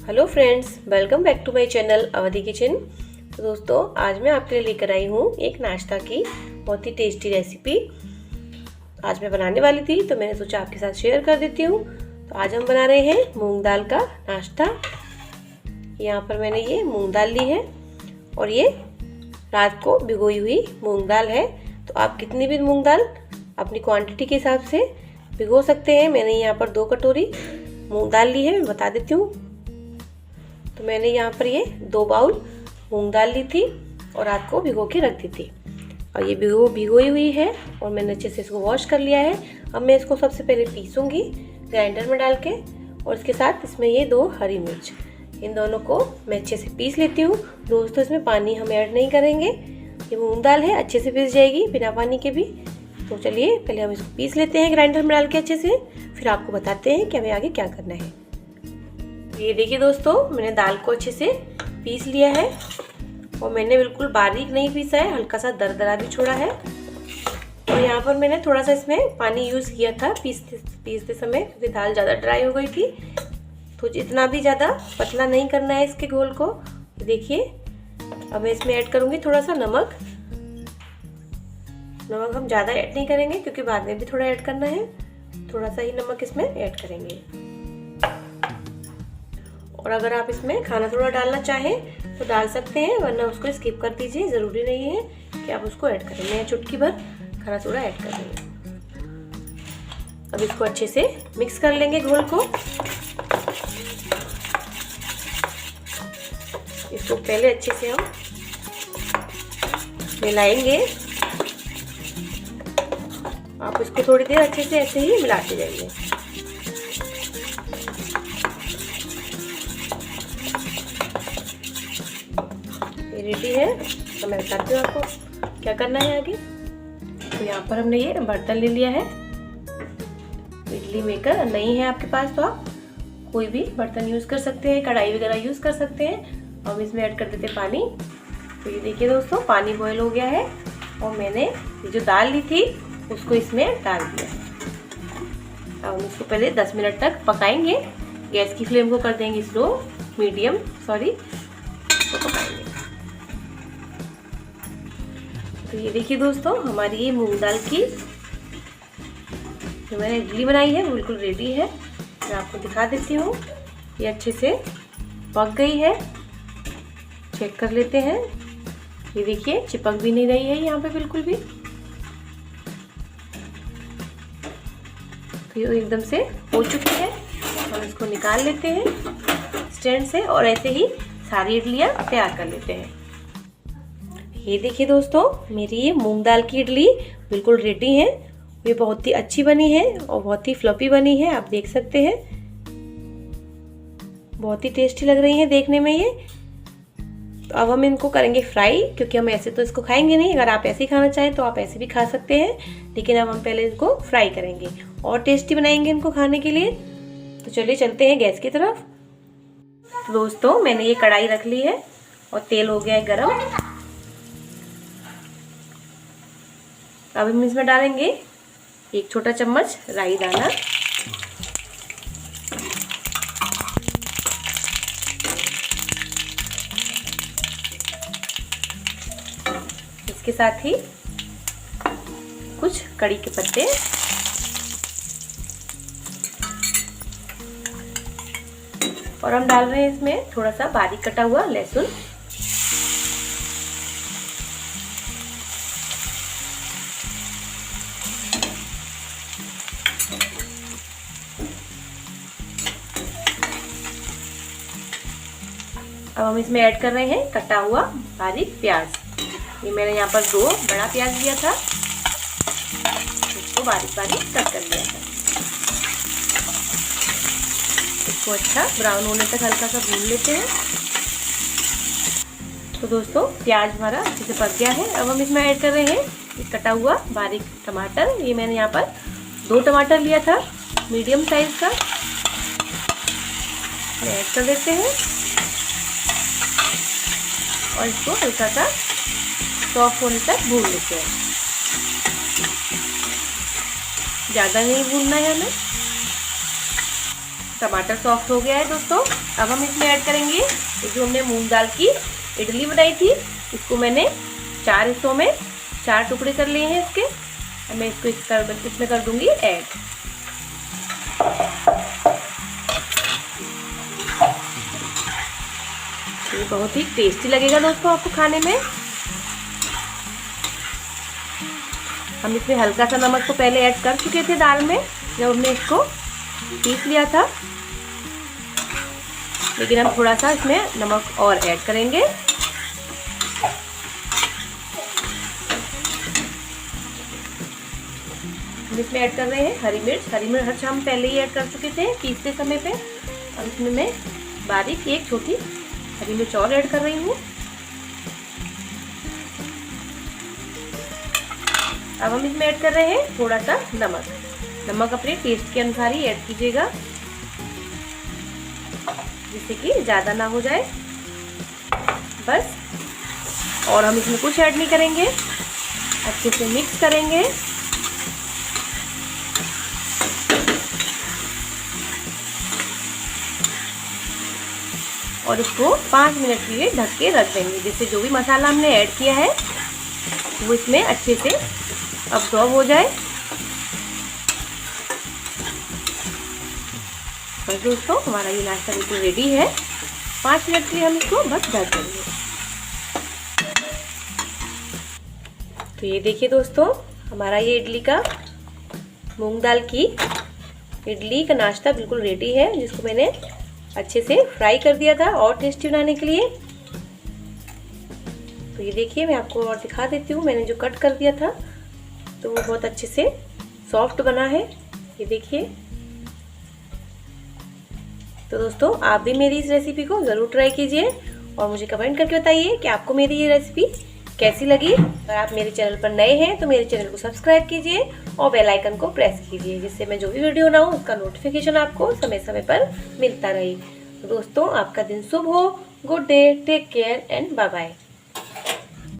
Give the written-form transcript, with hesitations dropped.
Hello friends, welcome back to my channel Awadhi kitchen. तो दोस्तों, आज मैं आपके लिए लेकर आई हूँ एक नाश्ता की बहुत ही टेस्टी रेसिपी। आज मैं बनाने वाली थी तो मैंने सोचा आपके साथ शेयर कर देती हूँ। तो आज हम बना रहे हैं मूंग दाल का नाश्ता। यहाँ पर मैंने ये मूंग दाल ली है और ये रात को भिगोई हुई मूंग दाल है। तो आप कितनी भी मूंग दाल अपनी क्वांटिटी के हिसाब से भिगो सकते हैं। मैंने यहाँ पर 2 कटोरी मूंग दाल ली है, मैं बता देती हूँ। तो मैंने यहाँ पर ये 2 बाउल मूंग दाल ली थी और रात को भिगो के रख दी थी। और ये भिगोई हुई है और मैंने अच्छे से इसको वॉश कर लिया है। अब मैं इसको सबसे पहले पीसूंगी ग्राइंडर में डाल के, और इसके साथ इसमें ये 2 हरी मिर्च, इन दोनों को मैं अच्छे से पीस लेती हूँ। दोस्तों, इसमें पानी हम ऐड नहीं करेंगे, ये मूंग दाल है, अच्छे से पीस जाएगी बिना पानी के भी। तो चलिए पहले हम इसको पीस लेते हैं ग्राइंडर में डाल के अच्छे से, फिर आपको बताते हैं कि हमें आगे क्या करना है। ये देखिए दोस्तों, मैंने दाल को अच्छे से पीस लिया है और मैंने बिल्कुल बारीक नहीं पीसा है, हल्का सा दरदरा भी छोड़ा है। और यहाँ पर मैंने थोड़ा सा इसमें पानी यूज़ किया था पीसते समय, क्योंकि दाल ज़्यादा ड्राई हो गई थी। तो इतना भी ज़्यादा पतला नहीं करना है इसके घोल को। देखिए, अब मैं इसमें ऐड करूँगी थोड़ा सा नमक। नमक हम ज़्यादा ऐड नहीं करेंगे क्योंकि बाद में भी थोड़ा ऐड करना है, थोड़ा सा ही नमक इसमें ऐड करेंगे। और अगर आप इसमें खाना थोड़ा डालना चाहें तो डाल सकते हैं, वरना उसको स्किप कर दीजिए, ज़रूरी नहीं है कि आप उसको ऐड करें। मैं चुटकी भर खाना थोड़ा ऐड कर देंगे। अब इसको अच्छे से मिक्स कर लेंगे घोल को। इसको पहले अच्छे से हम मिलाएंगे। आप इसको थोड़ी देर अच्छे से ऐसे ही मिलाते जाइए। रेडी है, तो मैं बताती हूँ आपको क्या करना है आगे। तो यहाँ पर हमने ये बर्तन ले लिया है, इडली मेकर नहीं है आपके पास तो आप कोई भी बर्तन यूज़ कर सकते हैं, कढ़ाई वगैरह यूज़ कर सकते हैं। हम इसमें ऐड कर देते हैं पानी। तो ये देखिए दोस्तों, पानी बॉयल हो गया है और मैंने ये जो दाल ली थी उसको इसमें डाल दिया। अब हम इसको पहले 10 मिनट तक पकाएंगे। गैस की फ्लेम को कर देंगे स्लो, मीडियम तो पकाएंगे। तो ये देखिए दोस्तों, हमारी ये मूंग दाल की जो मैंने इडली बनाई है बिल्कुल रेडी है। मैं आपको दिखा देती हूँ, ये अच्छे से पक गई है। चेक कर लेते हैं। ये देखिए, चिपक भी नहीं रही है यहाँ पे बिल्कुल भी। तो ये एकदम से हो चुकी है। हम इसको निकाल लेते हैं स्टैंड से और ऐसे ही सारी इडलियाँ तैयार कर लेते हैं। ये देखिए दोस्तों, मेरी ये मूंग दाल की इडली बिल्कुल रेडी है। ये बहुत ही अच्छी बनी है और बहुत ही फ्लफी बनी है, आप देख सकते हैं। बहुत ही टेस्टी लग रही है देखने में ये। तो अब हम इनको करेंगे फ्राई, क्योंकि हम ऐसे तो इसको खाएंगे नहीं। अगर आप ऐसे ही खाना चाहें तो आप ऐसे भी खा सकते हैं, लेकिन अब हम पहले इनको फ्राई करेंगे और टेस्टी बनाएंगे इनको खाने के लिए। तो चलिए चलते हैं गैस की तरफ। तो दोस्तों, मैंने ये कढ़ाई रख ली है और तेल हो गया है गरम। अब हम इसमें डालेंगे 1 छोटा चम्मच राई दाना, इसके साथ ही कुछ कड़ी के पत्ते, और हम डाल रहे हैं इसमें थोड़ा सा बारीक कटा हुआ लहसुन। अब हम इसमें ऐड कर रहे हैं कटा हुआ बारीक प्याज। ये मैंने यहाँ पर 2 बड़ा प्याज लिया था, इसको बारीक कट कर लिया था। इसको अच्छा ब्राउन होने तक हल्का सा भून लेते हैं। तो दोस्तों, प्याज हमारा अच्छे से पक गया है। अब हम इसमें ऐड कर रहे हैं कटा हुआ बारीक टमाटर। ये मैंने यहाँ पर 2 टमाटर लिया था, मीडियम साइज का। ऐड कर देते हैं और इसको हल्का सा सॉफ्ट होने तक भून लेते हैं। ज़्यादा नहीं भूनना है हमें। टमाटर सॉफ्ट हो गया है दोस्तों। अब हम इसमें ऐड करेंगे जो हमने मूंग दाल की इडली बनाई थी। इसको मैंने 4 हिस्सों में 4 टुकड़े कर लिए हैं इसके। अब मैं इसको इसमें कर दूंगी ऐड। ये बहुत ही टेस्टी लगेगा दोस्तों आपको खाने में। हम इसमें हल्का सा नमक तो पहले ऐड कर चुके थे दाल में जब हमने इसको पीस लिया था, लेकिन हम थोड़ा सा इसमें नमक और ऐड करेंगे। हम इसमें ऐड कर रहे हैं हरी मिर्च। हरी मिर्च हम पहले ही ऐड कर चुके थे पीसते समय पे। अब इसमें मैं बारीक एक छोटी हरी मिर्च और ऐड कर रही हूँ। अब हम इसमें ऐड कर रहे हैं थोड़ा सा नमक। नमक अपने टेस्ट के अनुसार ही ऐड कीजिएगा, जिससे कि ज़्यादा ना हो जाए बस। और हम इसमें कुछ ऐड नहीं करेंगे, अच्छे से मिक्स करेंगे। और इसको 5 मिनट के लिए ढक के रख देंगे, जिससे जो भी मसाला हमने ऐड किया है वो इसमें अच्छे से अब्सॉर्ब हो जाए। बस दोस्तों हमारा ये नाश्ता बिल्कुल रेडी है। 5 मिनट के लिए हम इसको बस ढक देंगे। तो ये देखिए दोस्तों, हमारा ये इडली का मूंग दाल की इडली का नाश्ता बिल्कुल रेडी है, जिसको मैंने अच्छे से फ्राई कर दिया था और टेस्टी बनाने के लिए। तो ये देखिए, मैं आपको और दिखा देती हूँ। मैंने जो कट कर दिया था तो वो बहुत अच्छे से सॉफ्ट बना है, ये देखिए। तो दोस्तों आप भी मेरी इस रेसिपी को ज़रूर ट्राई कीजिए और मुझे कमेंट करके बताइए कि आपको मेरी ये रेसिपी कैसी लगी। अगर आप मेरे चैनल पर नए हैं तो मेरे चैनल को सब्सक्राइब कीजिए और बेल आइकन को प्रेस कीजिए, जिससे मैं जो भी वीडियो बनाऊँ उसका नोटिफिकेशन आपको समय समय पर मिलता रहे। तो दोस्तों आपका दिन शुभ हो। Good day, take care and bye bye.